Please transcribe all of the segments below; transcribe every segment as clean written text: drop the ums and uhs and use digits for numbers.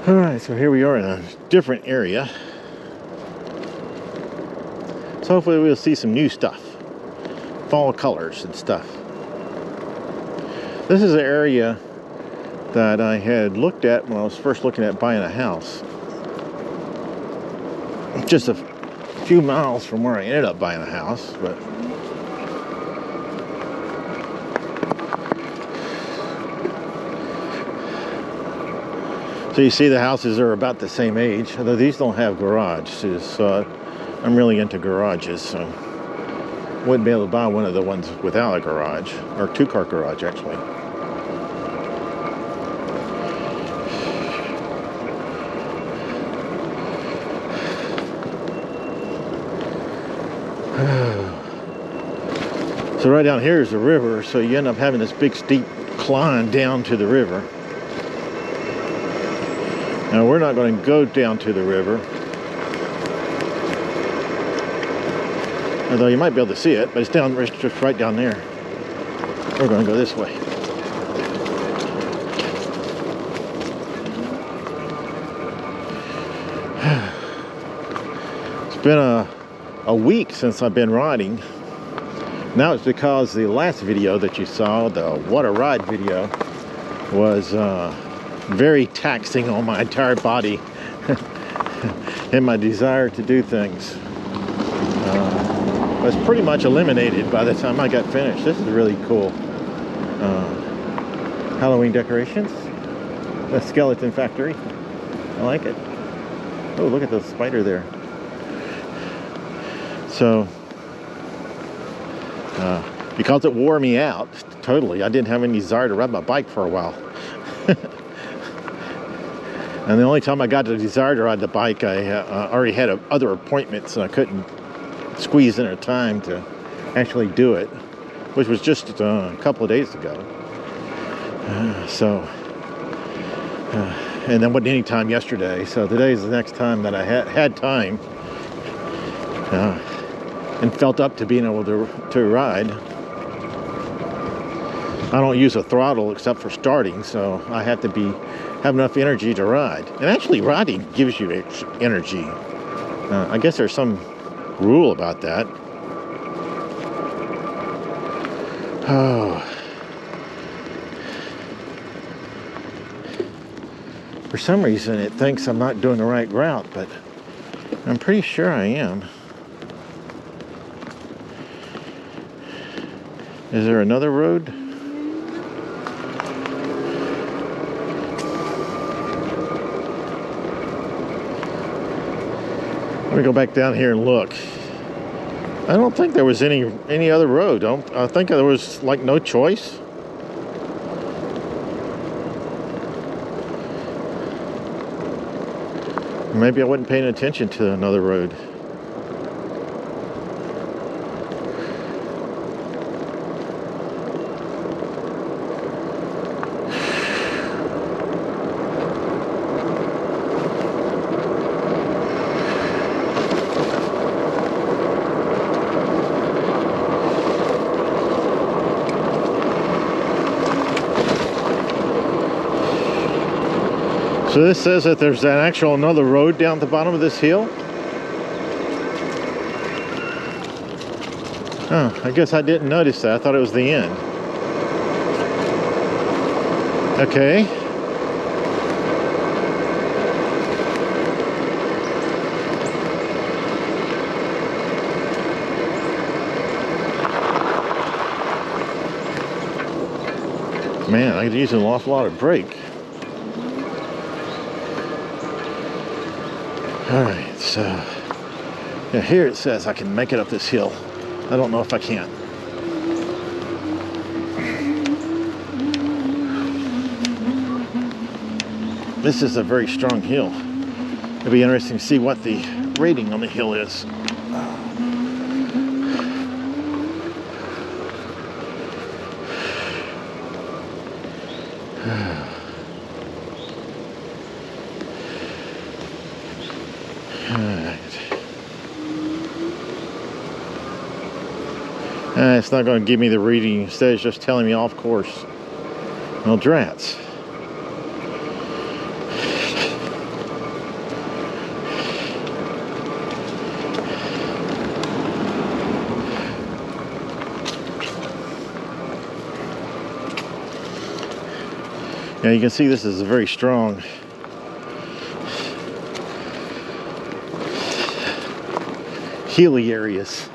Alright, so here we are in a different area. So hopefully we'll see some new stuff. Fall colors and stuff. This is an area that I had looked at when I was first looking at buying a house. Just a few miles from where I ended up buying a house, but so you see the houses are about the same age, although these don't have garages. So I'm really into garages, so wouldn't be able to buy one of the ones without a garage, or two-car garage actually. So right down here is the river, so you end up having this big steep climb down to the river. Now we're not going to go down to the river, although you might be able to see it, but it's just right down there. We're going to go this way. It's been a week since I've been riding. Now it's because the last video that you saw, the what a ride video, was very taxing on my entire body and my desire to do things. Was pretty much eliminated by the time I got finished. This is really cool. Halloween decorations. The skeleton factory. I like it. Oh, look at the spider there. So, because it wore me out totally, I didn't have any desire to ride my bike for a while. And the only time I got the desire to ride the bike, I already had other appointments, and I couldn't squeeze in a time to actually do it, which was just a couple of days ago. And then wasn't any time yesterday, so today's the next time that I had time and felt up to being able to ride. I don't use a throttle except for starting, so I have to have enough energy to ride. And actually riding gives you energy. I guess there's some rule about that. Oh. For some reason it thinks I'm not doing the right route, but I'm pretty sure I am. Is there another road? Let me go back down here and look. I don't think there was any other road. I think there was like no choice. Maybe I wasn't paying attention to another road. So this says that there's another road down at the bottom of this hill. Oh, I guess I didn't notice that. I thought it was the end. Okay. Man, I could use an awful lot of brake. Alright, so yeah, here it says I can make it up this hill. I don't know if I can. This is a very strong hill. It'll be interesting to see what the rating on the hill is. It's not going to give me the reading. Instead, it's just telling me off course. Well, drats. Yeah, you can see this is a very strong Hilly areas.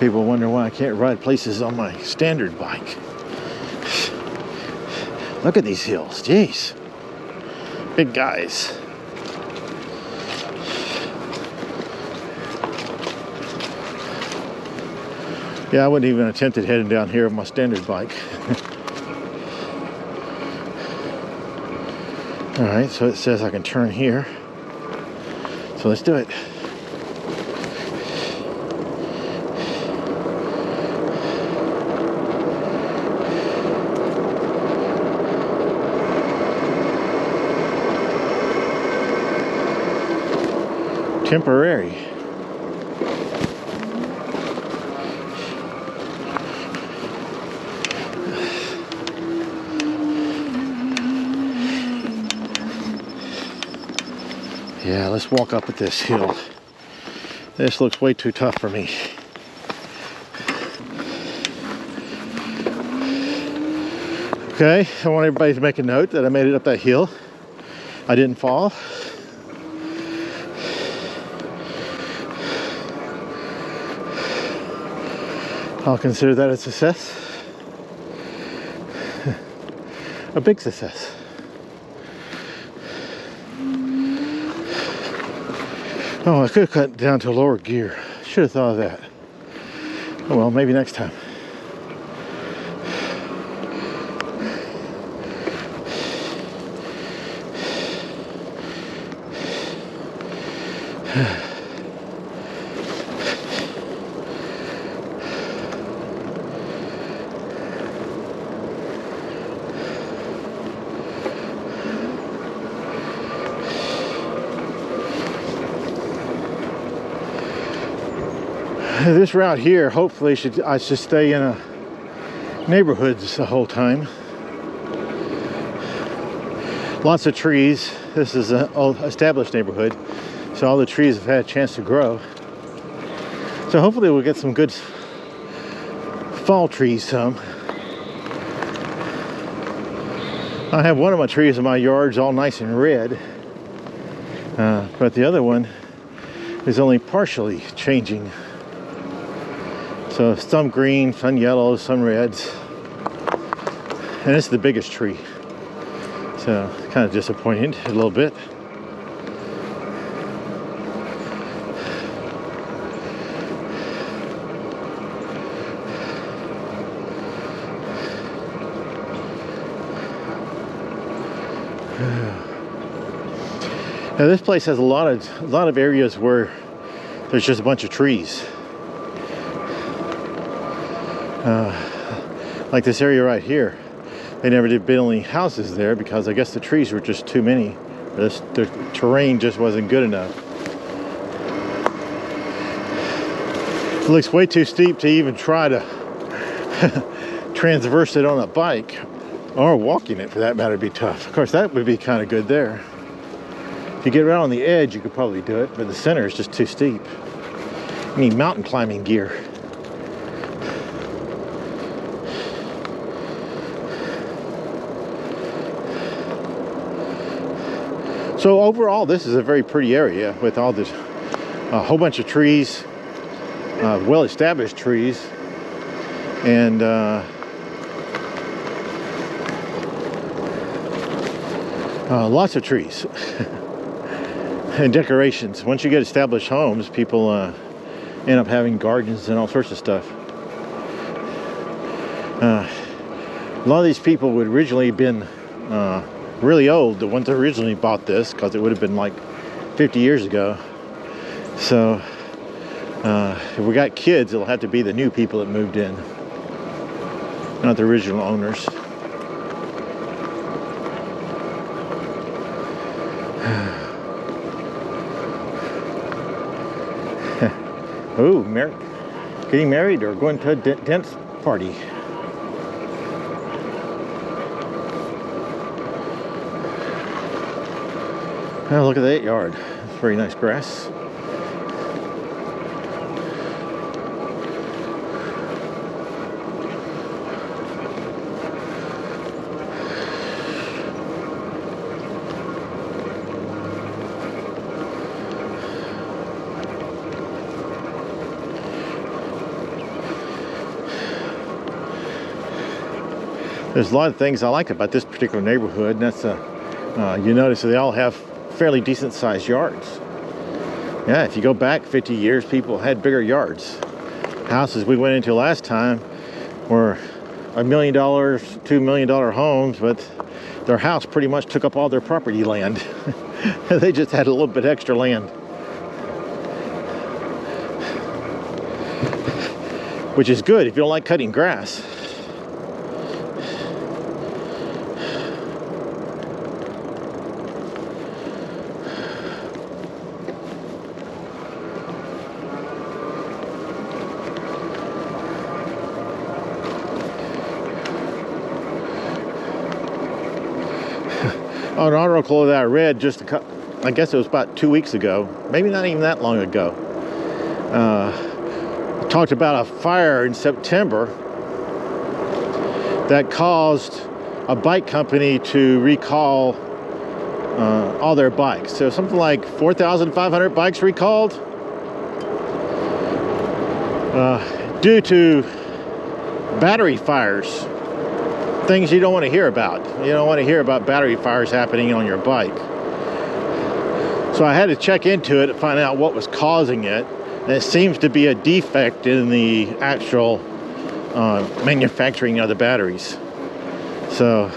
People wonder why I can't ride places on my standard bike. Look at these hills, jeez. Big guys. Yeah, I wouldn't even attempt it heading down here with my standard bike. All right, so it says I can turn here. So let's do it. Temporary. Yeah, let's walk up at this hill. This looks way too tough for me. Okay, I want everybody to make a note that I made it up that hill. I didn't fall. I'll consider that a success. A big success. Oh, I could have cut down to lower gear. Should have thought of that. Oh well, maybe next time. This route here, hopefully, I should stay in a neighborhoods the whole time. Lots of trees. This is an established neighborhood, so all the trees have had a chance to grow. So hopefully we'll get some good fall trees. Some. I have one of my trees in my yard's all nice and red, but the other one is only partially changing. So some green, some yellows, some reds. And it's the biggest tree. So kind of disappointed a little bit. Now this place has a lot of areas where there's just a bunch of trees. Like this area right here, they never did build any houses there because I guess the trees were just too many. The terrain just wasn't good enough. It looks way too steep to even try to transverse it on a bike, or walking it for that matter would be tough. Of course, that would be kind of good there. If you get right on the edge, you could probably do it, but the center is just too steep. You need mountain climbing gear. So overall, this is a very pretty area with all this, a whole bunch of trees, well-established trees, and lots of trees and decorations. Once you get established homes, people end up having gardens and all sorts of stuff. A lot of these people would originally have been really old, the ones that originally bought this, because it would have been like 50 years ago. So if we got kids, it'll have to be the new people that moved in, not the original owners. Oh, getting married or going to a dance party. Oh, look at that yard. It's very nice grass. There's a lot of things I like about this particular neighborhood, and that's you notice that they all have fairly decent sized yards. Yeah, if you go back 50 years, people had bigger yards. Houses we went into last time were $1 million, $2 million homes, but their house pretty much took up all their property land. They just had a little bit extra land, which is good if you don't like cutting grass. An article that I read I guess it was about 2 weeks ago, maybe not even that long ago, talked about a fire in September that caused a bike company to recall all their bikes. So something like 4,500 bikes recalled due to battery fires. Things you don't want to hear about. You don't want to hear about battery fires happening on your bike. So I had to check into it to find out what was causing it. And it seems to be a defect in the actual manufacturing of the batteries. So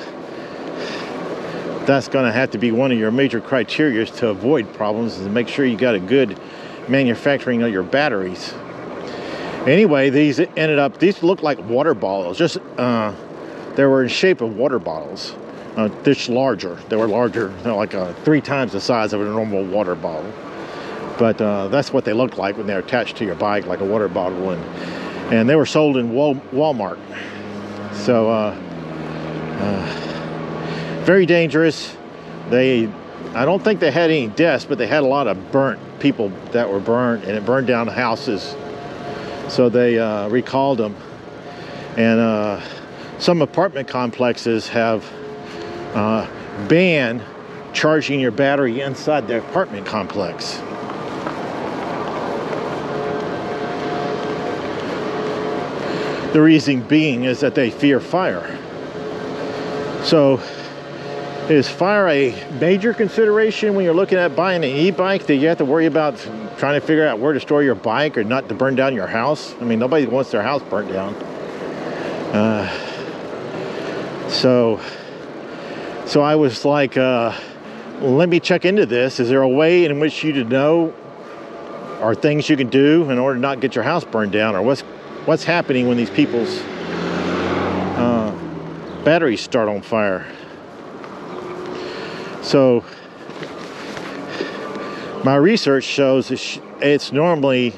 that's going to have to be one of your major criteria to avoid problems, is to make sure you got a good manufacturing of your batteries. Anyway, these looked like water bottles. They were in shape of water bottles. This larger. They were larger, like 3 times the size of a normal water bottle. But that's what they looked like when they're attached to your bike, like a water bottle. And they were sold in Walmart. So very dangerous. I don't think they had any deaths, but they had a lot of people that were burnt, and it burned down houses. So they recalled them. And some apartment complexes have banned charging your battery inside the apartment complex. The reason being is that they fear fire. So is fire a major consideration when you're looking at buying an e-bike, that you have to worry about trying to figure out where to store your bike or not to burn down your house? I mean, nobody wants their house burnt down. So I was like, let me check into this. Is there a way in which you to know, or things you can do in order to not get your house burned down, or what's happening when these people's batteries start on fire? So my research shows it's normally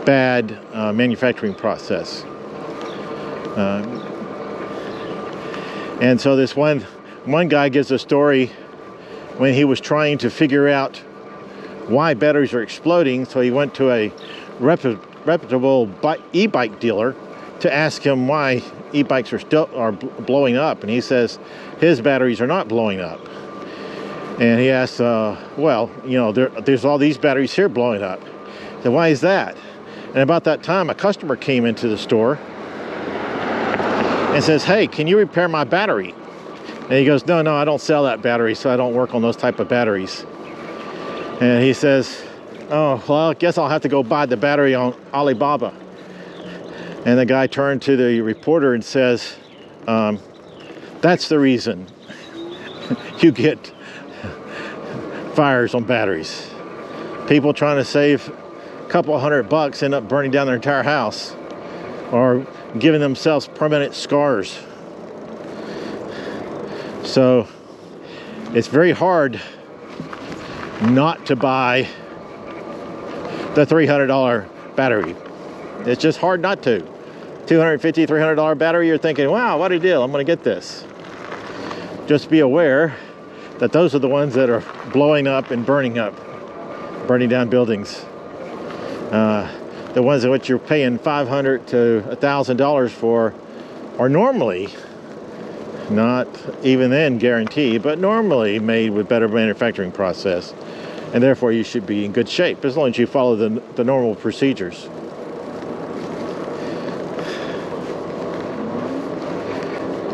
bad manufacturing process. And so this one guy gives a story when he was trying to figure out why batteries are exploding. So he went to a reputable e-bike dealer to ask him why e-bikes are blowing up, and he says his batteries are not blowing up. And he asked, well, you know, there's all these batteries here blowing up. So why is that? And about that time, a customer came into the store and says, hey, can you repair my battery? And he goes, no, I don't sell that battery, so I don't work on those type of batteries. And he says, oh, well, I guess I'll have to go buy the battery on Alibaba. And the guy turned to the reporter and says, that's the reason you get fires on batteries. People trying to save a couple $100 end up burning down their entire house, or giving themselves permanent scars. So it's very hard not to buy the $300 battery. It's just hard not to. $250, $300 battery, you're thinking, wow, what a deal, I'm gonna get this. Just be aware that those are the ones that are blowing up and burning down buildings. The ones in which you're paying $500 to $1,000 for are normally, not even then guaranteed, but normally made with better manufacturing process. And therefore you should be in good shape as long as you follow the normal procedures.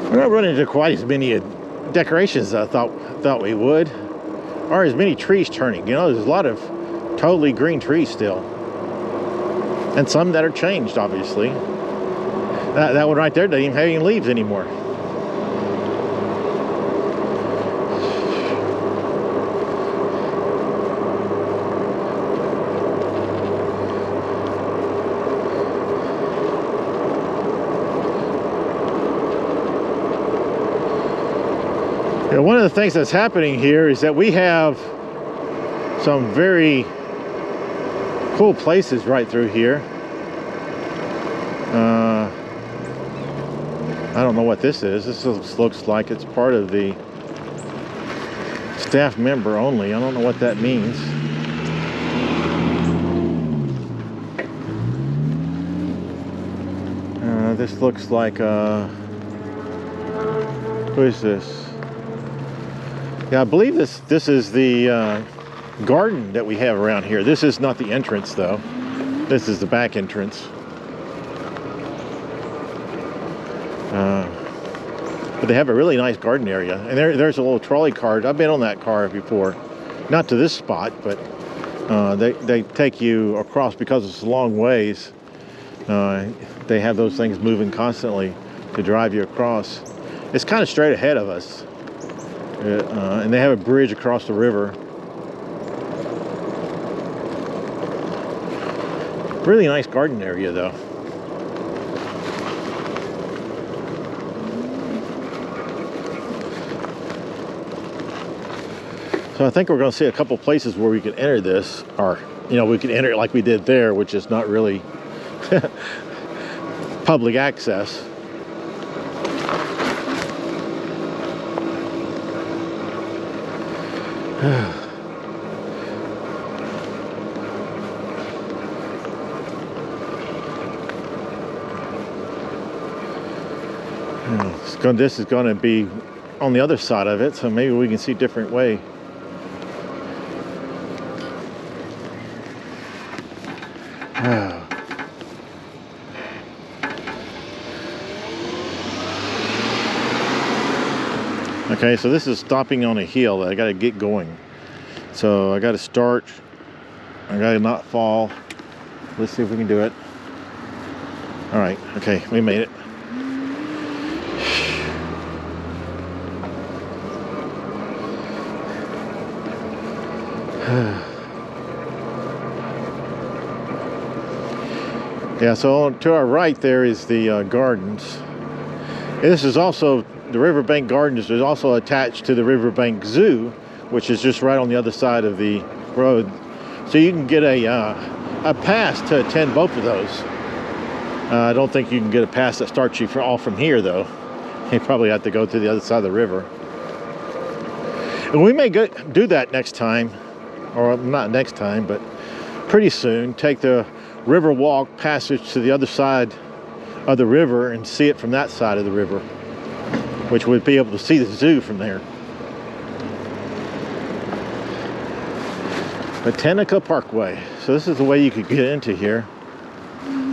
We're not running into quite as many decorations as I thought we would, or as many trees turning. You know, there's a lot of totally green trees still, and some that are changed, obviously. That one right there doesn't even have any leaves anymore. You know, one of the things that's happening here is that we have some very cool places right through here. I don't know what this is. This looks like it's part of the staff member only. I don't know what that means. This looks like who is this? Yeah, I believe this is the garden that we have around here. This is not the entrance though. This is the back entrance. But they have a really nice garden area. And there's a little trolley car. I've been on that car before. Not to this spot, but they take you across because it's a long ways. They have those things moving constantly to drive you across. It's kind of straight ahead of us. And they have a bridge across the river. Really nice garden area though. So I think we're going to see a couple places where we can enter this, or you know, we can enter it like we did there, which is not really public access. This is going to be on the other side of it, so maybe we can see a different way. Okay, so this is stopping on a hill. I got to get going. So I got to start. I got to not fall. Let's see if we can do it. All right, okay, we made it. Yeah, so to our right there is the gardens. This is also, the Riverbank Gardens is also attached to the Riverbank Zoo, which is just right on the other side of the road. So you can get a pass to attend both of those. I don't think you can get a pass that starts you all from here though. You probably have to go to the other side of the river. And we may do that next time, or not next time, but pretty soon. Take the river walk passage to the other side of the river and see it from that side of the river, which would be able to see the zoo from there. Botanica Parkway. So this is the way you could get into here.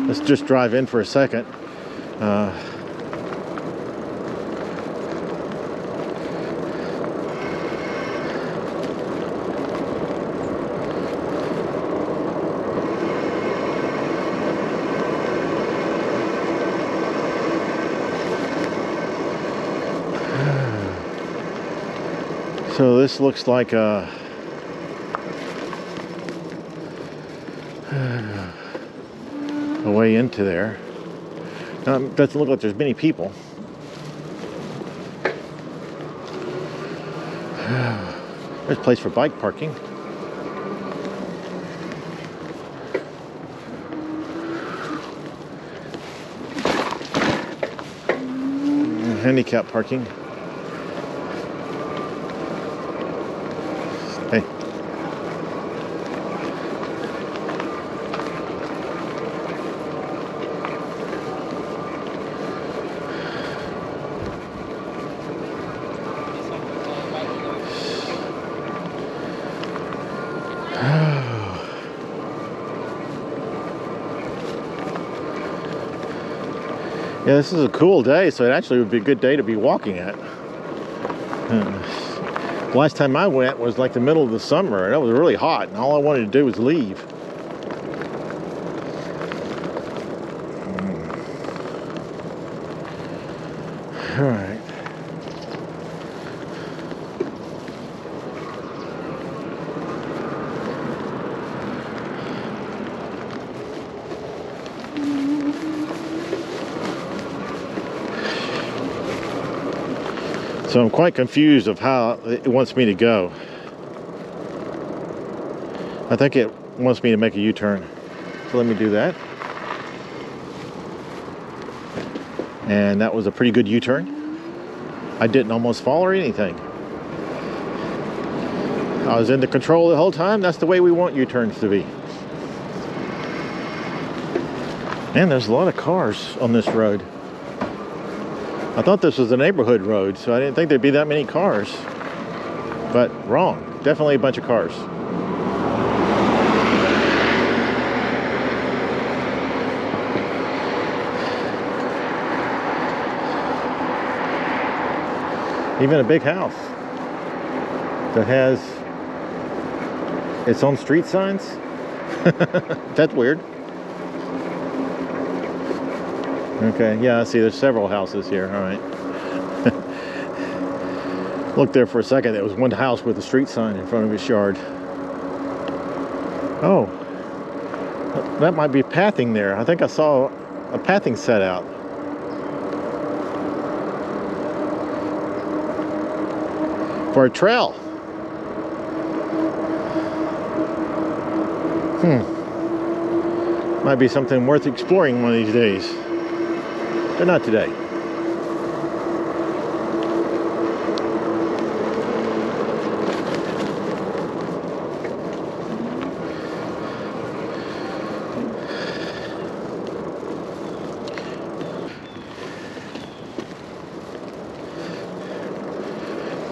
Let's just drive in for a second. So this looks like a way into there. Now, it doesn't look like there's many people. There's a place for bike parking. Handicap parking. Hey. Yeah, this is a cool day, so it actually would be a good day to be walking at. Last time I went was like the middle of the summer, and it was really hot, and all I wanted to do was leave. All right. So I'm quite confused of how it wants me to go. I think it wants me to make a U-turn. So let me do that. And that was a pretty good U-turn. I didn't almost fall or anything. I was in the control the whole time. That's the way we want U-turns to be. Man, there's a lot of cars on this road. I thought this was a neighborhood road, so I didn't think there'd be that many cars. But wrong. Definitely a bunch of cars. Even a big house that has its own street signs. That's weird. Okay, yeah, I see there's several houses here. All right. Looked there for a second. There was one house with a street sign in front of his yard. Oh, that might be pathing there. I think I saw a pathing set out. For a trail. Might be something worth exploring one of these days. But not today.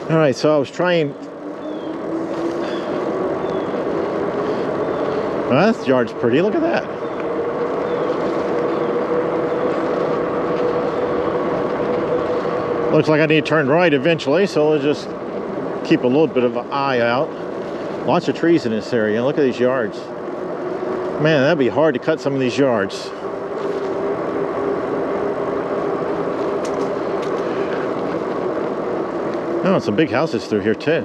All right, so I was trying. Well, this yard's pretty. Look at that. Looks like I need to turn right eventually, so we'll just keep a little bit of an eye out. Lots of trees in this area. Look at these yards. Man, that'd be hard to cut some of these yards. Oh, some big houses through here too.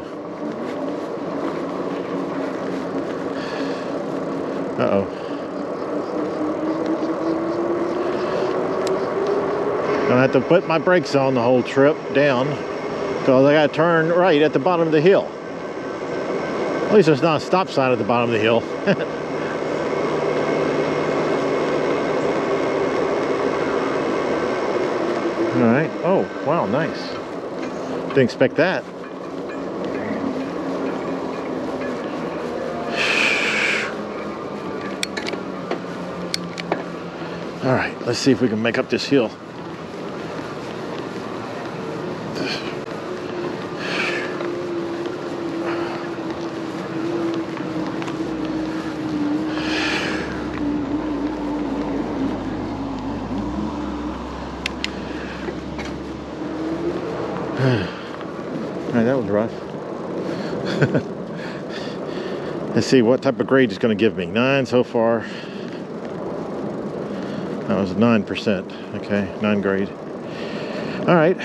Uh-oh. Gonna have to put my brakes on the whole trip down because I gotta turn right at the bottom of the hill. At least there's not a stop sign at the bottom of the hill. All right. Oh, wow, nice. Didn't expect that. All right, let's see if we can make up this hill. All right, that was rough. Let's see what type of grade it's going to give me. 9 so far. That was 9%. Okay, 9 grade. All right.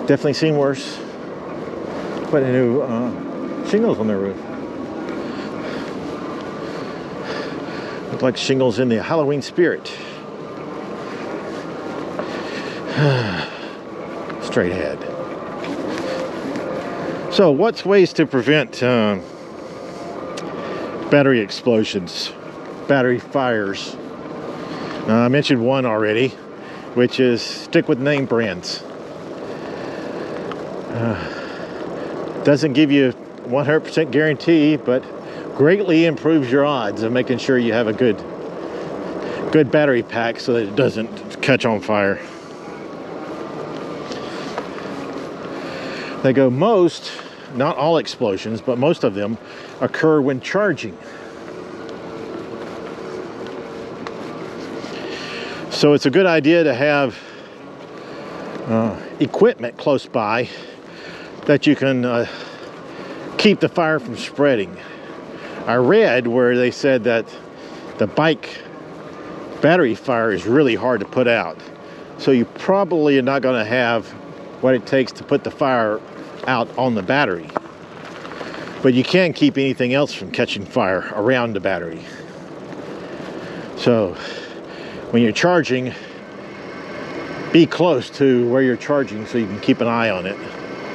Definitely seen worse. Put a new shingles on their roof. Look like shingles in the Halloween spirit. Straight ahead. So, what's ways to prevent battery explosions, battery fires? I mentioned one already, which is stick with name brands. Doesn't give you 100% guarantee, but greatly improves your odds of making sure you have a good battery pack so that it doesn't catch on fire. They go most, not all explosions, but most of them occur when charging. So it's a good idea to have equipment close by that you can keep the fire from spreading. I read where they said that the bike battery fire is really hard to put out. So you probably are not going to have what it takes to put the fire out on the battery. But you can keep anything else from catching fire around the battery. So when you're charging, be close to where you're charging so you can keep an eye on it.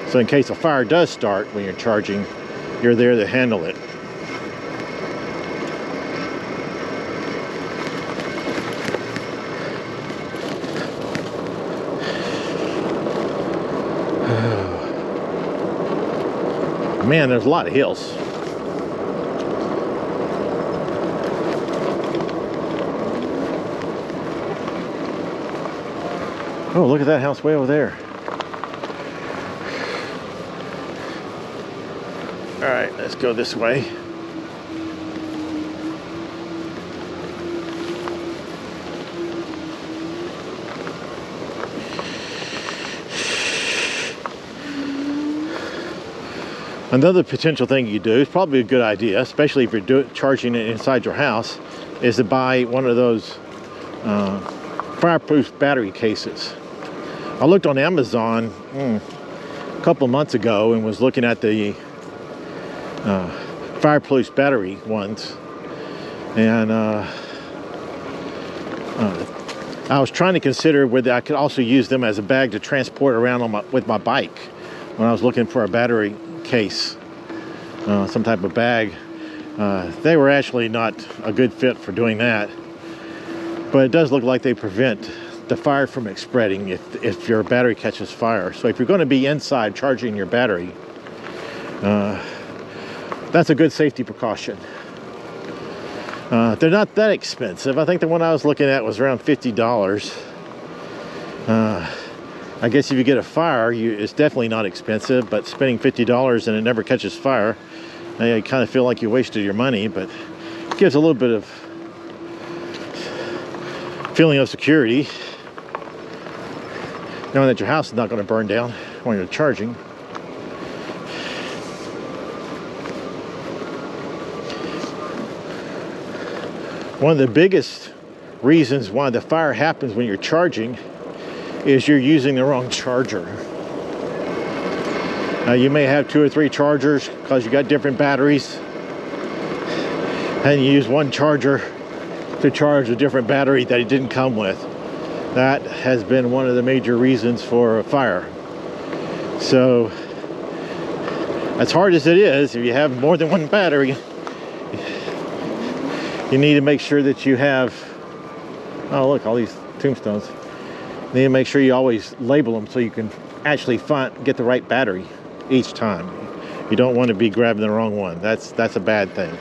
So in case a fire does start when you're charging, you're there to handle it. Man, there's a lot of hills. Oh, look at that house way over there. All right, let's go this way. Another potential thing you do, is probably a good idea, especially if you're charging it inside your house, is to buy one of those fireproof battery cases. I looked on Amazon a couple months ago and was looking at the fireproof battery ones, and I was trying to consider whether I could also use them as a bag to transport around on with my bike when I was looking for a battery case, some type of bag. They were actually not a good fit for doing that, but it does look like they prevent the fire from spreading if your battery catches fire. So if you're going to be inside charging your battery, that's a good safety precaution. They're not that expensive. I think the one I was looking at was around $50. I guess if you get a fire, it's definitely not expensive, but spending $50 and it never catches fire, I kind of feel like you wasted your money, but it gives a little bit of feeling of security, knowing that your house is not going to burn down when you're charging. One of the biggest reasons why the fire happens when you're charging is you're using the wrong charger. You may have 2 or 3 chargers because you got different batteries, and you use one charger to charge a different battery that it didn't come with. That has been one of the major reasons for a fire. So as hard as it is, if you have more than one battery, you need to make sure that you have, oh look, all these tombstones. You need to make sure you always label them so you can actually get the right battery each time. You don't want to be grabbing the wrong one. That's a bad thing.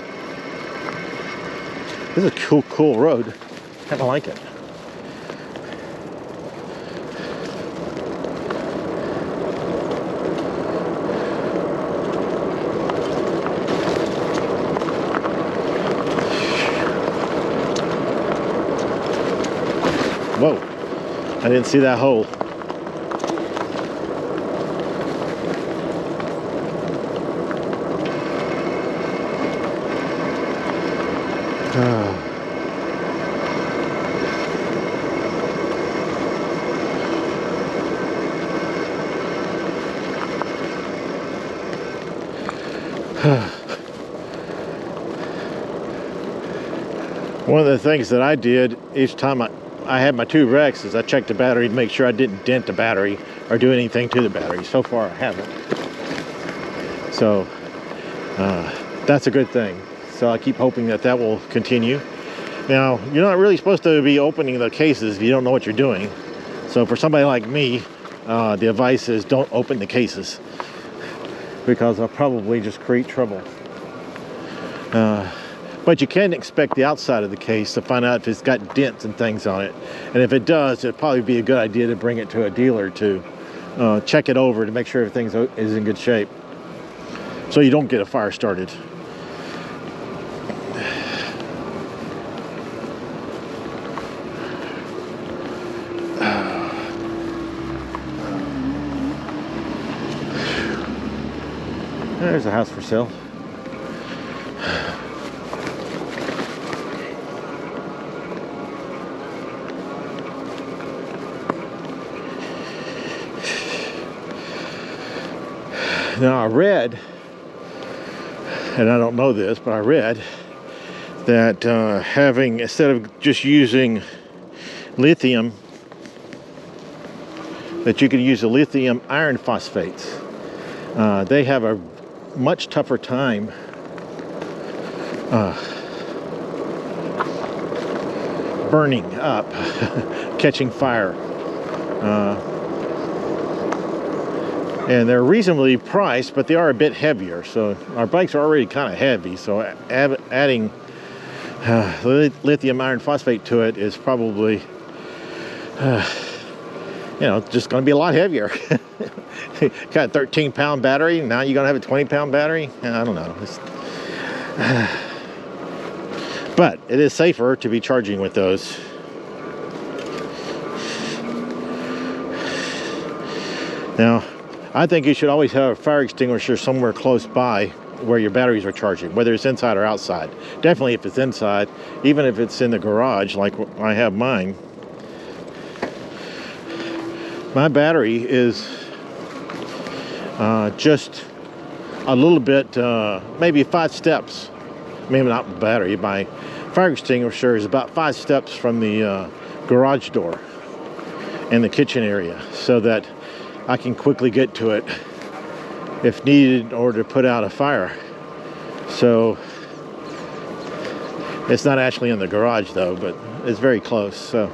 This is a cool road. Kind of like it. Whoa, I didn't see that hole. One of the things that I did each time I had my 2 wrecks is I checked the battery to make sure I didn't dent the battery or do anything to the battery. So far I haven't. So that's a good thing. So I keep hoping that that will continue. Now, you're not really supposed to be opening the cases if you don't know what you're doing. So for somebody like me, the advice is don't open the cases, because I'll probably just create trouble. But you can inspect the outside of the case to find out if it's got dents and things on it. And if it does, it'd probably be a good idea to bring it to a dealer to check it over to make sure everything is in good shape, so you don't get a fire started. There's a house for sale. Now I read, and I don't know this, but I read that instead of just using lithium, that you could use the lithium iron phosphates. They have a much tougher time burning up, catching fire. And they're reasonably priced, but they are a bit heavier. So our bikes are already kind of heavy, so adding lithium iron phosphate to it is probably, you know, just going to be a lot heavier. Got a 13-pound battery, now you're going to have a 20-pound battery? I don't know. But it is safer to be charging with those. Now, I think you should always have a fire extinguisher somewhere close by where your batteries are charging, whether it's inside or outside. Definitely if it's inside, even if it's in the garage like I have mine. My battery is just a little bit, maybe 5 steps. Maybe not battery, my fire extinguisher is about 5 steps from the garage door and the kitchen area, so that I can quickly get to it if needed in order to put out a fire. So it's not actually in the garage though, but it's very close. So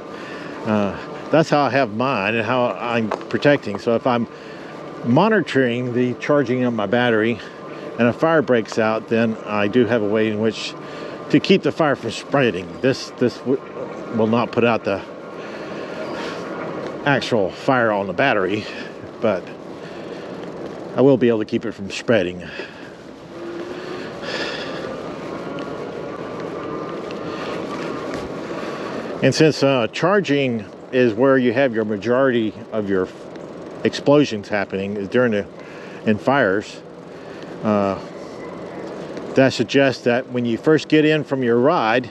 that's how I have mine and how I'm protecting. So if I'm monitoring the charging of my battery and a fire breaks out, then I do have a way in which to keep the fire from spreading. This will not put out the actual fire on the battery, but I will be able to keep it from spreading. And since charging is where you have your majority of your explosions happening is in fires, that suggests that when you first get in from your ride,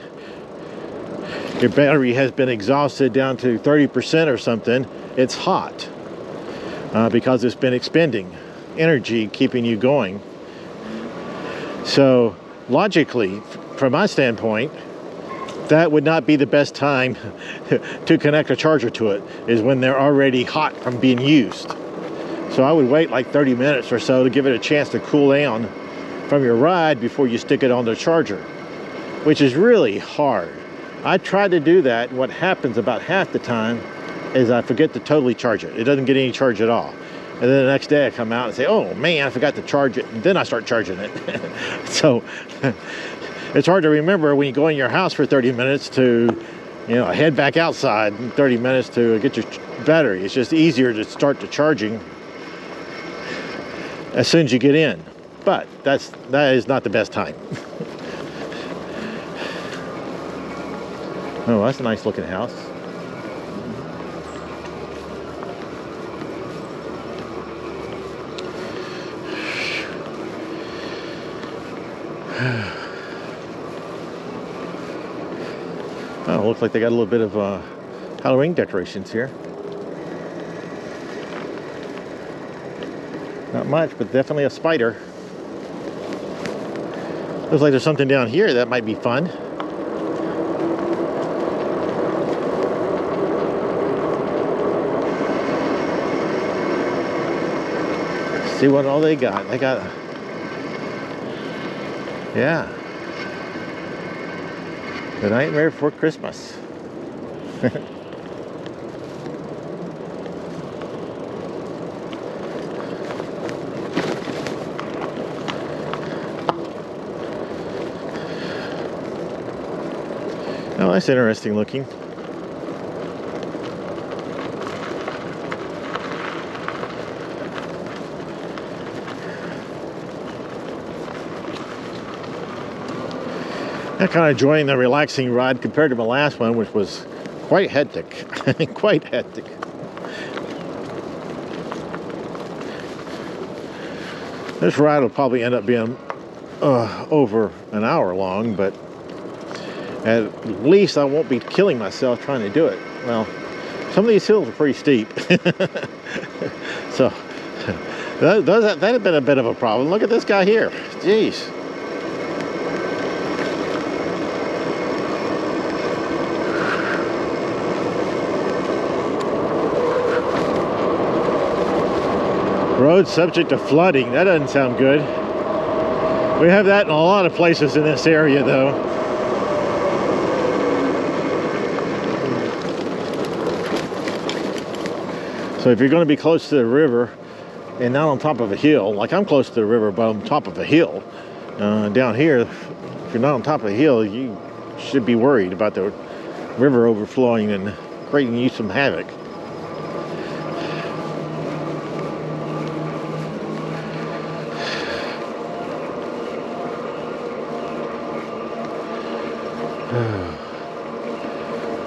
your battery has been exhausted down to 30% or something. It's hot because it's been expending energy, keeping you going. So logically, from my standpoint, that would not be the best time to connect a charger to it, is when they're already hot from being used. So I would wait like 30 minutes or so to give it a chance to cool down from your ride before you stick it on the charger, which is really hard. I try to do that. What happens about half the time is I forget to totally charge it. It doesn't get any charge at all. And then the next day I come out and say, oh man, I forgot to charge it. And then I start charging it. So it's hard to remember when you go in your house for 30 minutes to, you know, head back outside in 30 minutes to get your battery. It's just easier to start the charging as soon as you get in. But that is not the best time. Oh, that's a nice looking house. Oh, looks like they got a little bit of Halloween decorations here. Not much, but definitely a spider. Looks like there's something down here that might be fun. Let's see what all they got. They got, yeah, The Nightmare Before Christmas. Oh, that's interesting looking. I'm kind of enjoying the relaxing ride compared to my last one, which was quite hectic. Quite hectic. This ride will probably end up being over an hour long, but at least I won't be killing myself trying to do it. Well, some of these hills are pretty steep. So that had been a bit of a problem. Look at this guy here. Jeez. Road subject to flooding. That doesn't sound good. We have that in a lot of places in this area, though. So if you're going to be close to the river and not on top of a hill, like I'm close to the river but on top of a hill, down here, if you're not on top of a hill, you should be worried about the river overflowing and creating you some havoc.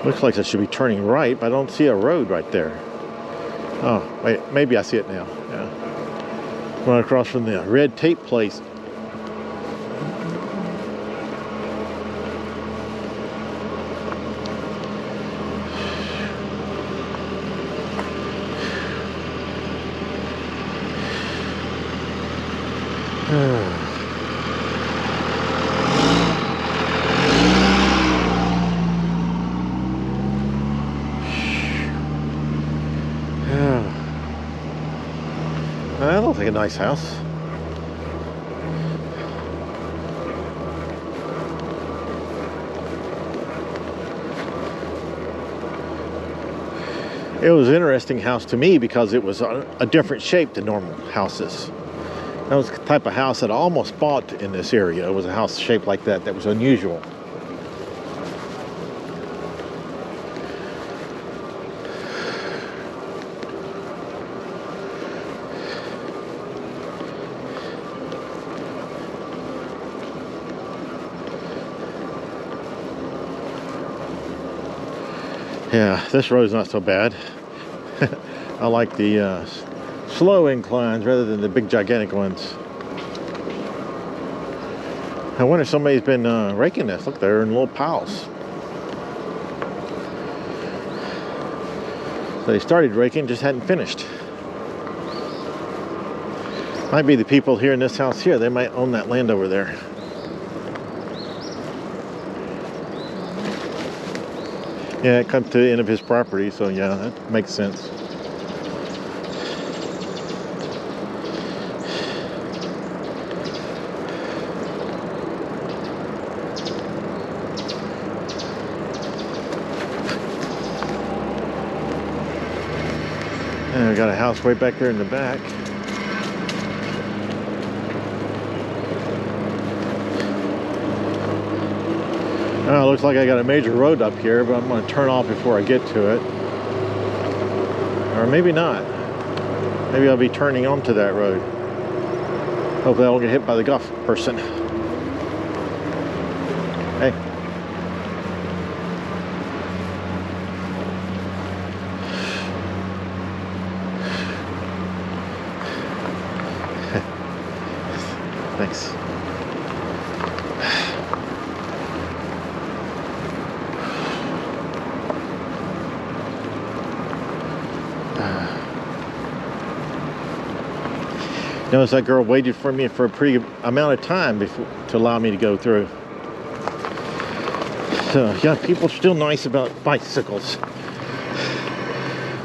Looks like I should be turning right, but I don't see a road right there. Oh, wait, maybe I see it now. Yeah. Going across from the red tape place. That looks like a nice house. It was an interesting house to me because it was a different shape than normal houses. That was the type of house that I almost bought in this area. It was a house shaped like that was unusual. Yeah, this road's not so bad. I like the slow inclines rather than the big gigantic ones. I wonder if somebody's been raking this. Look, they're in little piles. So they started raking, just hadn't finished. Might be the people here in this house here. They might own that land over there. Yeah, it comes to the end of his property, so yeah, that makes sense. And we got a house way back there in the back. Oh, looks like I got a major road up here, but I'm going to turn off before I get to it. Or maybe not. Maybe I'll be turning onto that road. Hopefully I won't get hit by the golf person. Hey. Thanks. Notice that girl waited for me for a pretty amount of time to allow me to go through. So yeah, people are still nice about bicycles.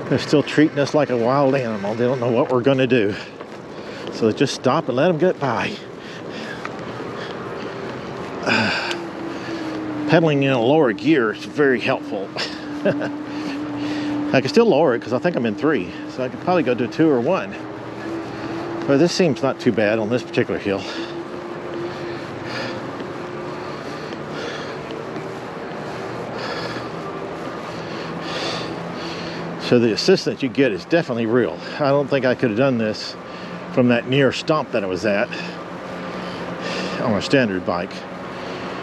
They're still treating us like a wild animal. They don't know what we're going to do. So they just stop and let them get by. Pedaling in a lower gear is very helpful. I can still lower it because I think I'm in 3. So I could probably go to 2 or 1. But this seems not too bad on this particular hill. So the assistance you get is definitely real. I don't think I could have done this from that near stomp that I was at on a standard bike.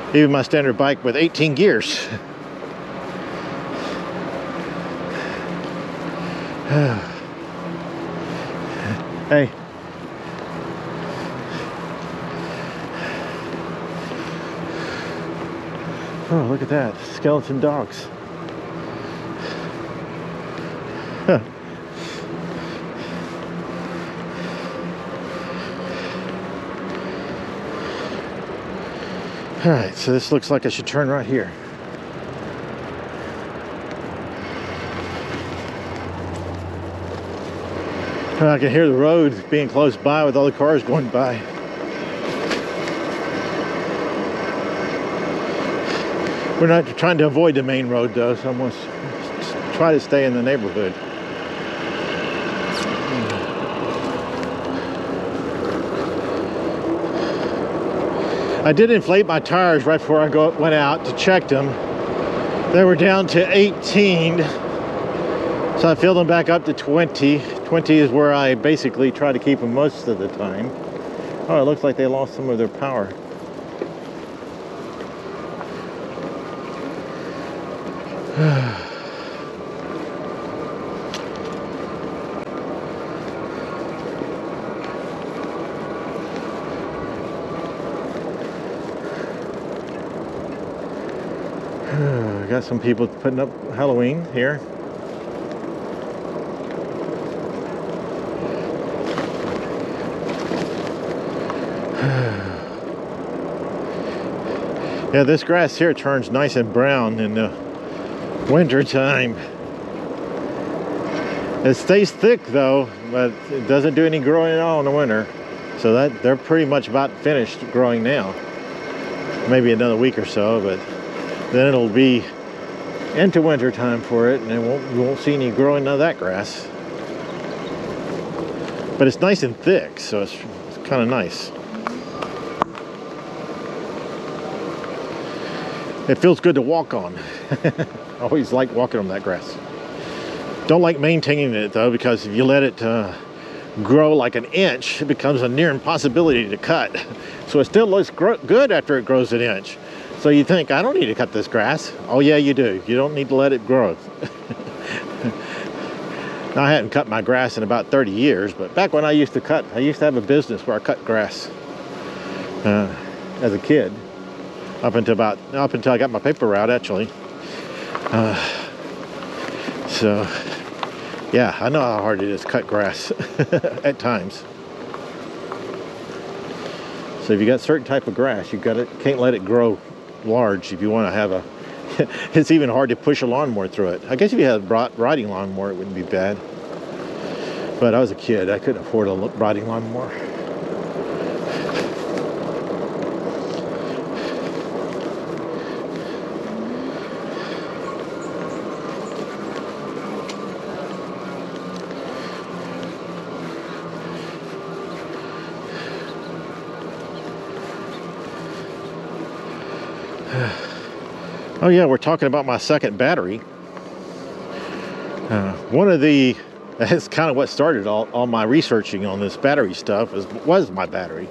Even my standard bike with 18 gears. Hey. Oh, look at that. Skeleton dogs. Huh. Alright, so this looks like I should turn right here. I can hear the road being close by with all the cars going by. We're not trying to avoid the main road though, so I'm going to try to stay in the neighborhood. I did inflate my tires right before I went out to check them. They were down to 18, so I filled them back up to 20. 20 is where I basically try to keep them most of the time. Oh, it looks like they lost some of their power. Got some people putting up Halloween here. Yeah, this grass here turns nice and brown in the winter time. It stays thick though, but it doesn't do any growing at all in the winter. So that they're pretty much about finished growing now. Maybe another week or so, but then it'll be into winter time for it, and you won't see any growing of that grass. But it's nice and thick, so it's kind of nice. It feels good to walk on. I always like walking on that grass. Don't like maintaining it though, because if you let it grow like an inch, it becomes a near impossibility to cut. So it still looks good after it grows an inch. So you think, I don't need to cut this grass. Oh yeah, you do. You don't need to let it grow. Now, I hadn't cut my grass in about 30 years, but back when I used to have a business where I cut grass as a kid, up until I got my paper route, actually. So yeah, I know how hard it is to cut grass at times. So if you got certain type of grass, can't let it grow large if you want to have a it's even hard to push a lawnmower through it. I guess if you had a riding lawnmower it wouldn't be bad, but I was a kid, I couldn't afford a riding lawnmower. Oh yeah, we're talking about my second battery. That's kind of what started all my researching on this battery stuff was my battery.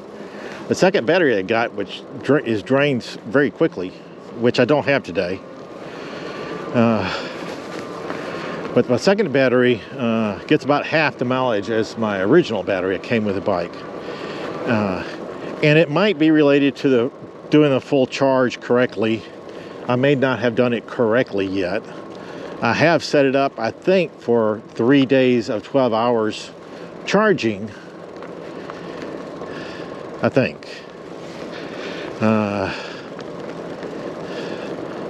The second battery I got, which is drained very quickly, which I don't have today. But my second battery gets about half the mileage as my original battery that came with the bike. And it might be related to doing the full charge correctly. I may not have done it correctly yet. I have set it up, I think, for 3 days of 12 hours charging, I think. So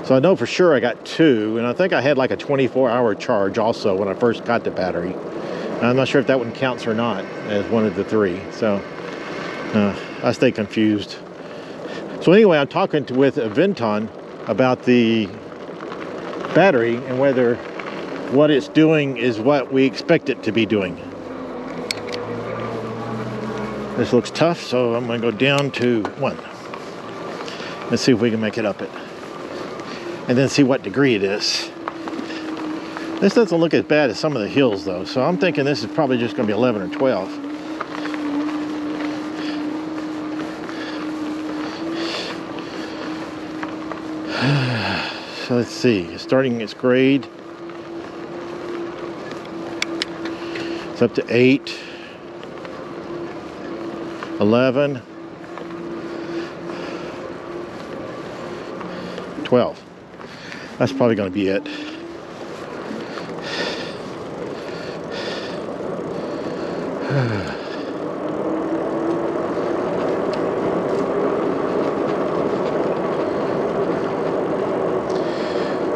I know for sure I got 2, and I think I had like a 24-hour charge also when I first got the battery. I'm not sure if that one counts or not as one of the 3, so I stay confused. So anyway, I'm talking with Aventon about the battery and whether what it's doing is what we expect it to be doing. This looks tough, so I'm going to go down to 1. Let's see if we can make it up it. And then see what degree it is. This doesn't look as bad as some of the hills though, so I'm thinking this is probably just going to be 11 or 12. So let's see, starting its grade. It's up to 8, 11, 12. That's probably going to be it.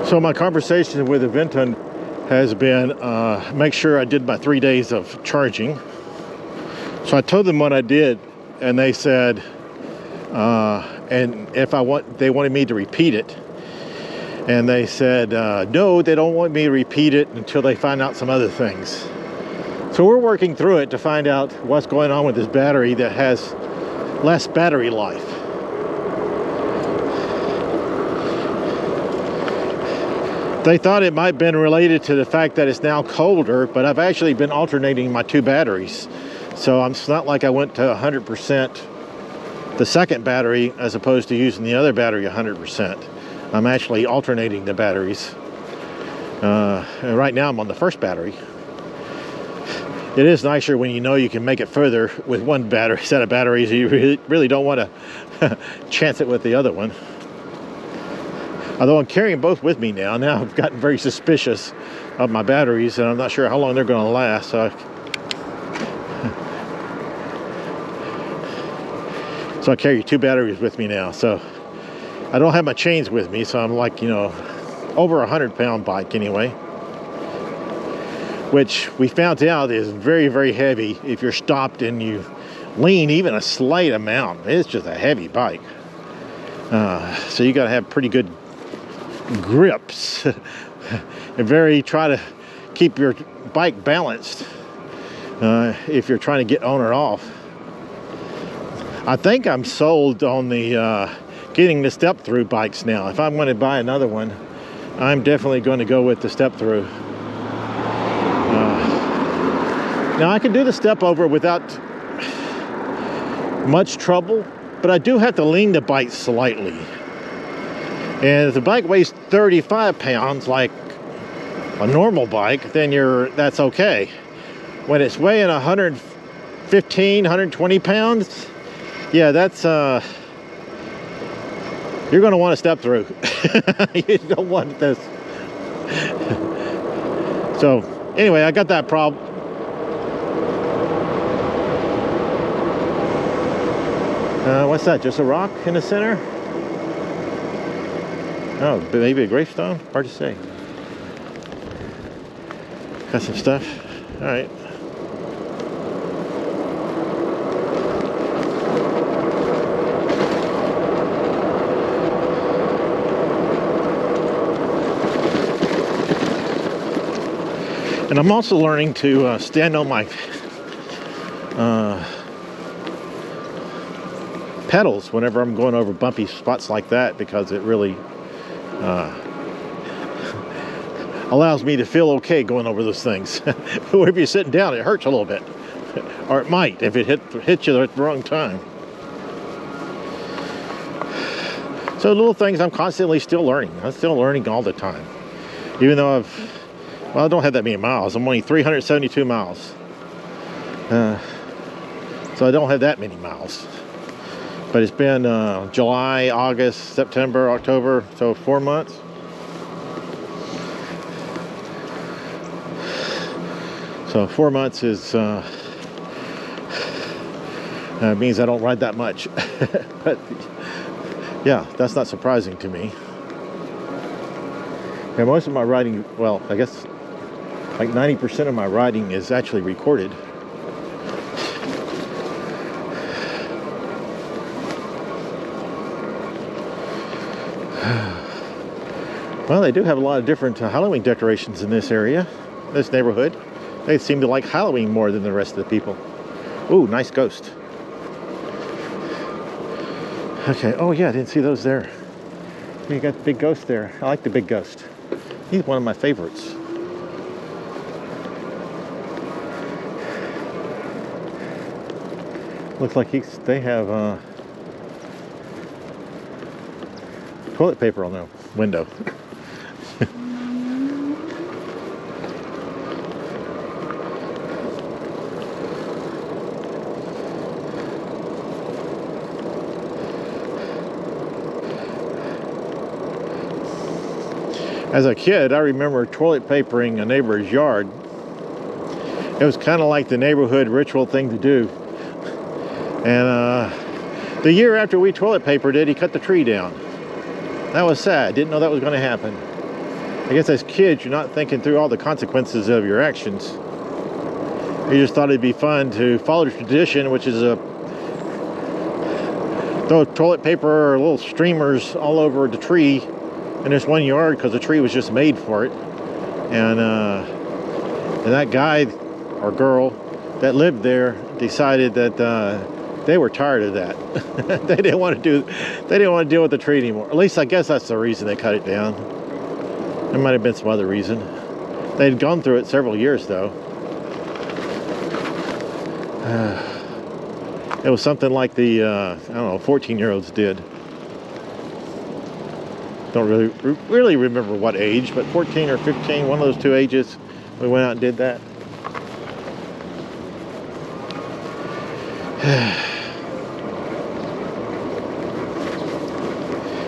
So my conversation with Aventon has been make sure I did my 3 days of charging. So I told them what I did, and they said, and if they wanted me to repeat it, and they said no, they don't want me to repeat it until they find out some other things. So we're working through it to find out what's going on with this battery that has less battery life. They thought it might have been related to the fact that it's now colder, but I've actually been alternating my two batteries. So it's not like I went to 100% the second battery as opposed to using the other battery 100%. I'm actually alternating the batteries. And right now I'm on the first battery. It is nicer when you know you can make it further with one battery set of batteries. You really don't want to chance it with the other one. Although I'm carrying both with me now. Now I've gotten very suspicious of my batteries, and I'm not sure how long they're going to last. So I carry two batteries with me now. So I don't have my chains with me, so I'm like, you know, over a 100-pound bike anyway. Which we found out is very, very heavy if you're stopped and you lean even a slight amount. It's just a heavy bike. So you got to have pretty good grips and try to keep your bike balanced if you're trying to get on or off. I think I'm sold on the getting the step through bikes now. If I'm going to buy another one, I'm definitely going to go with the step through. Now I can do the step over without much trouble, but I do have to lean the bike slightly. And if the bike weighs 35 pounds, like a normal bike, then that's okay. When it's weighing 115, 120 pounds, yeah, that's, you're going to want to step through. You don't want this. So, anyway, I got that problem. What's that, just a rock in the center? Oh, maybe a gravestone? Hard to say. Got some stuff. All right. And I'm also learning to stand on my pedals whenever I'm going over bumpy spots like that, because it really allows me to feel okay going over those things. Or if you're sitting down, it hurts a little bit, or it might if it hits you at the wrong time. So little things I'm constantly still learning. I'm still learning all the time, even though I don't have that many miles. I'm only 372 miles, so I don't have that many miles. But it's been July, August, September, October, so 4 months. So 4 months is means I don't ride that much. But yeah, that's not surprising to me. And most of my riding, well, I guess like 90% of my riding is actually recorded. Well, they do have a lot of different Halloween decorations in this area, this neighborhood. They seem to like Halloween more than the rest of the people. Ooh, nice ghost. Okay, oh yeah, I didn't see those there. You got the big ghost there. I like the big ghost. He's one of my favorites. Looks like they have toilet paper on the window. As a kid, I remember toilet papering a neighbor's yard. It was kind of like the neighborhood ritual thing to do. And the year after we toilet papered it, he cut the tree down. That was sad. Didn't know that was going to happen. I guess as kids, you're not thinking through all the consequences of your actions. You just thought it'd be fun to follow the tradition, which is throw toilet paper or little streamers all over the tree in this one yard because the tree was just made for it. And that guy or girl that lived there decided that they were tired of that. They didn't want to deal with the tree anymore. At least I guess that's the reason they cut it down. There might have been some other reason. They'd gone through it several years though. It was something like the I don't know, 14-year-olds did. Don't really remember what age, but 14 or 15, one of those two ages, we went out and did that.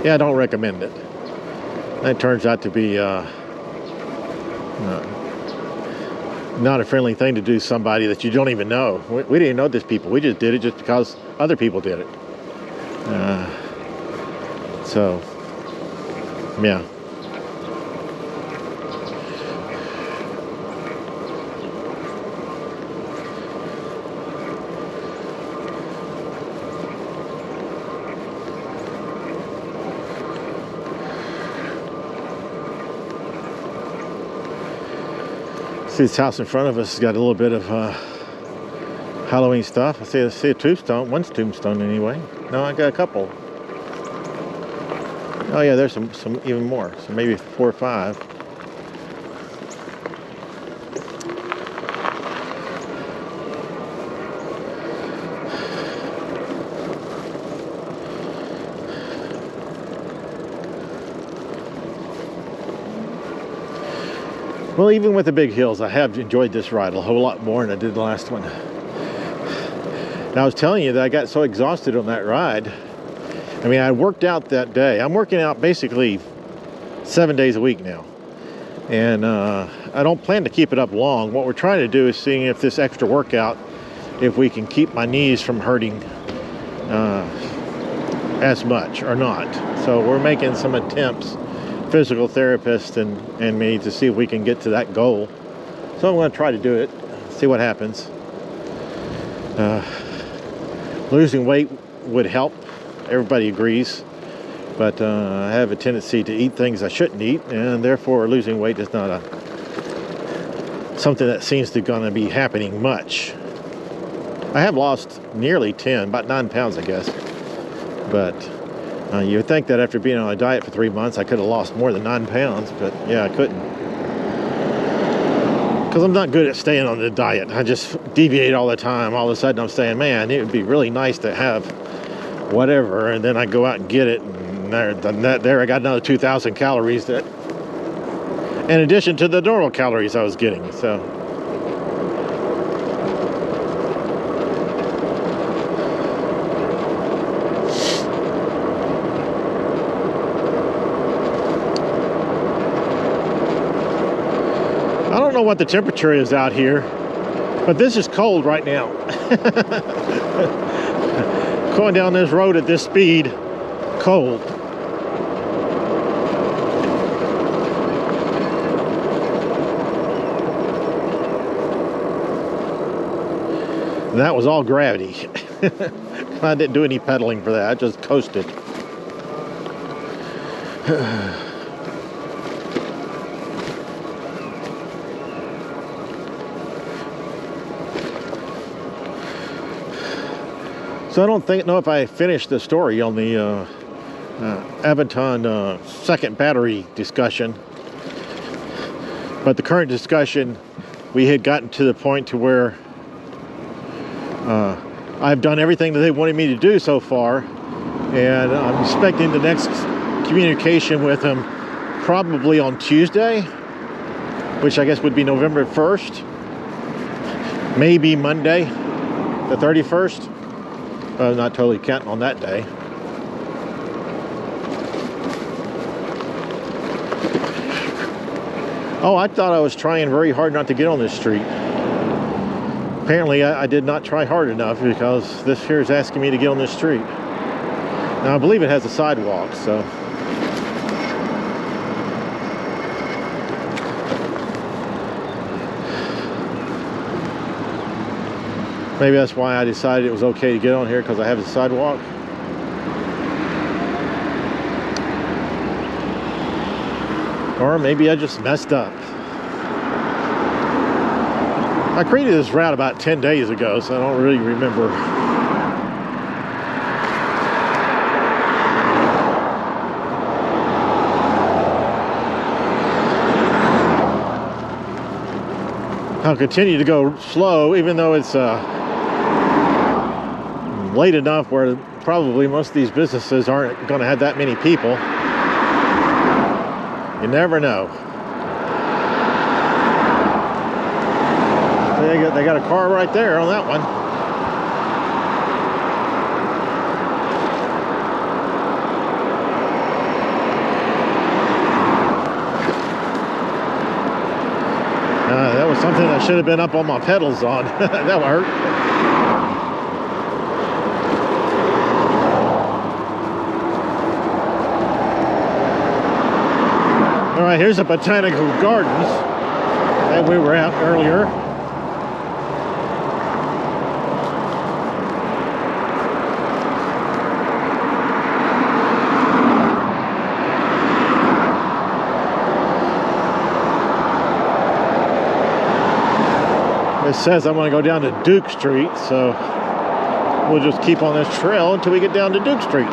Yeah, I don't recommend it. That turns out to be not a friendly thing to do to somebody that you don't even know. We didn't know these people. We just did it just because other people did it. So, yeah. See, this house in front of us has got a little bit of Halloween stuff. I see a tombstone. One's tombstone anyway. No, I got a couple. Oh yeah, there's some even more. So maybe 4 or 5. Well, even with the big hills, I have enjoyed this ride a whole lot more than I did the last one. And I was telling you that I got so exhausted on that ride. I mean, I worked out that day. I'm working out basically 7 days a week now. And I don't plan to keep it up long. What we're trying to do is seeing if this extra workout, if we can keep my knees from hurting as much or not. So we're making some attempts, physical therapist and me, to see if we can get to that goal. So I'm going to try to do it, see what happens. Losing weight would help, everybody agrees, but I have a tendency to eat things I shouldn't eat, and therefore losing weight is not something that seems to gonna be happening much. I have lost nearly 10, about 9 pounds I guess, but you would think that after being on a diet for 3 months I could have lost more than 9 pounds, but yeah, I couldn't. Because I'm not good at staying on the diet. I just deviate all the time. All of a sudden I'm saying, man, it would be really nice to have whatever, and then I go out and get it, and there I got another 2,000 calories that, in addition to the normal calories I was getting. So I don't know what the temperature is out here, but this is cold right now. Going down this road at this speed, cold. And that was all gravity. I didn't do any pedaling for that, I just coasted. So I don't know if I finished the story on the Aventon second battery discussion. But the current discussion, we had gotten to the point to where I've done everything that they wanted me to do so far, and I'm expecting the next communication with them probably on Tuesday, which I guess would be November 1st, maybe Monday the 31st. Not totally counting on that day. Oh, I thought I was trying very hard not to get on this street. Apparently, I did not try hard enough because this here is asking me to get on this street. Now, I believe it has a sidewalk, so. Maybe that's why I decided it was okay to get on here, because I have a sidewalk. Or maybe I just messed up. I created this route about 10 days ago, so I don't really remember. I'll continue to go slow, even though it's late enough where probably most of these businesses aren't going to have that many people. You never know. They got a car right there on that one. That was something I should have been up on my pedals on. That would hurt. All right, here's the Botanical Gardens that we were at earlier. It says I'm going to go down to Duke Street, so we'll just keep on this trail until we get down to Duke Street.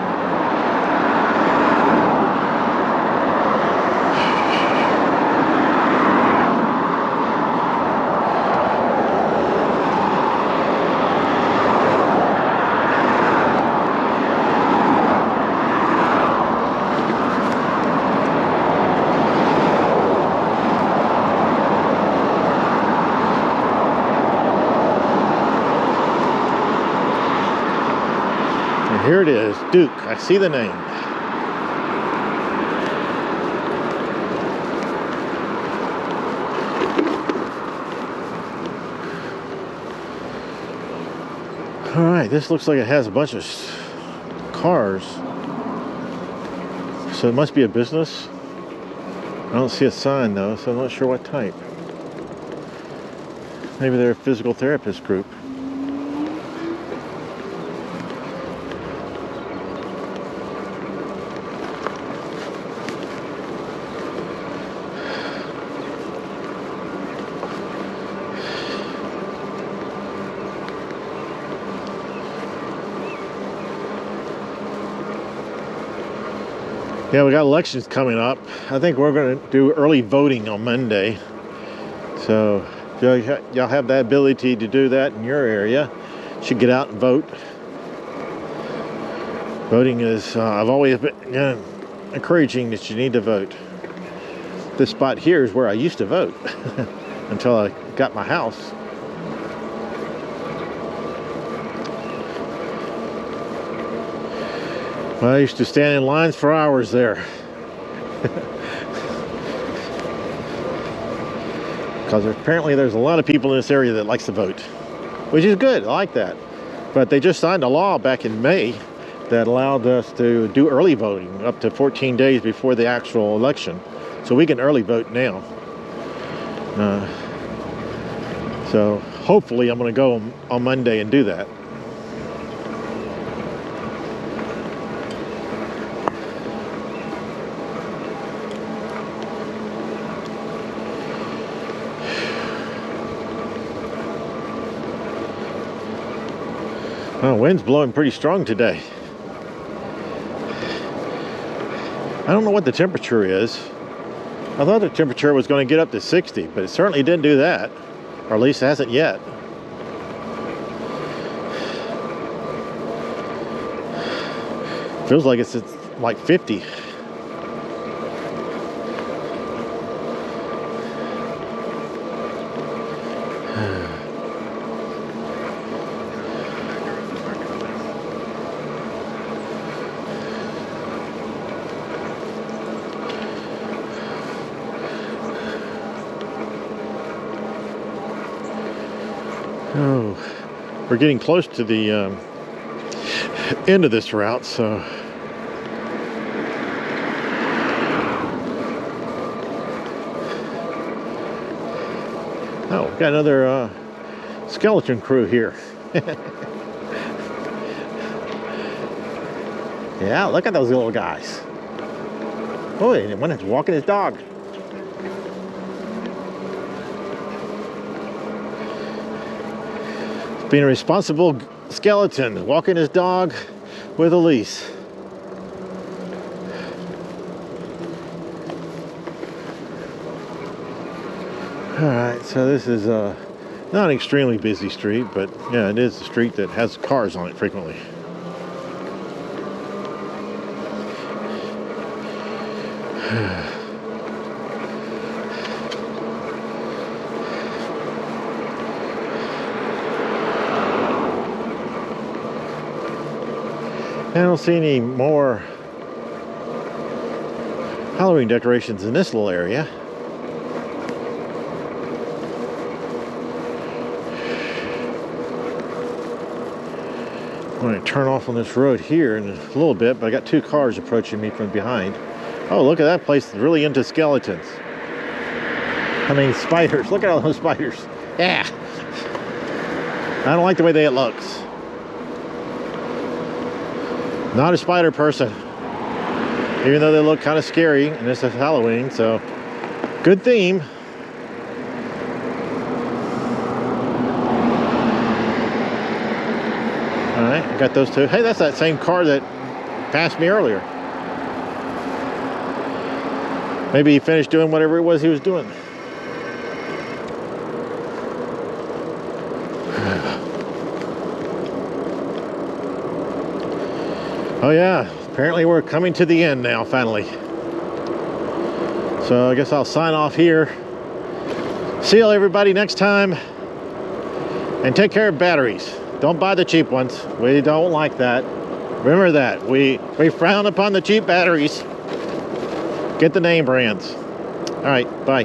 Here it is, Duke. I see the name. All right, this looks like it has a bunch of cars. So it must be a business. I don't see a sign though, so I'm not sure what type. Maybe they're a physical therapist group. Yeah, we got elections coming up. I think we're going to do early voting on Monday. So if y'all have that ability to do that in your area, you should get out and vote. Voting is, I've always been encouraging that you need to vote. This spot here is where I used to vote until I got my house. Well, I used to stand in lines for hours there. Because apparently there's a lot of people in this area that likes to vote, which is good. I like that. But they just signed a law back in May that allowed us to do early voting up to 14 days before the actual election. So we can early vote now. So hopefully I'm going to go on Monday and do that. Well, wind's blowing pretty strong today. I don't know what the temperature is. I thought the temperature was going to get up to 60, but it certainly didn't do that. Or at least it hasn't yet. Feels like it's like 50. Oh, we're getting close to the end of this route, so oh, we've got another skeleton crew here. Yeah, look at those little guys. Oh, and one is walking his dog. Being a responsible skeleton, walking his dog with a leash. Alright, so this is not an extremely busy street, but yeah, it is a street that has cars on it frequently. I don't see any more Halloween decorations in this little area. I'm going to turn off on this road here in a little bit, but I got two cars approaching me from behind. Oh, look at that place, really into skeletons. I mean, spiders. Look at all those spiders. Yeah. I don't like the way that it looks. Not a spider person. Even though they look kind of scary, and this is Halloween, so good theme. All right, I got those two. Hey, that's that same car that passed me earlier. Maybe he finished doing whatever it was he was doing. Oh yeah, apparently we're coming to the end now, finally. So I guess I'll sign off here. See you everybody next time. And take care of batteries. Don't buy the cheap ones. We don't like that. Remember that. We frown upon the cheap batteries. Get the name brands. All right, bye.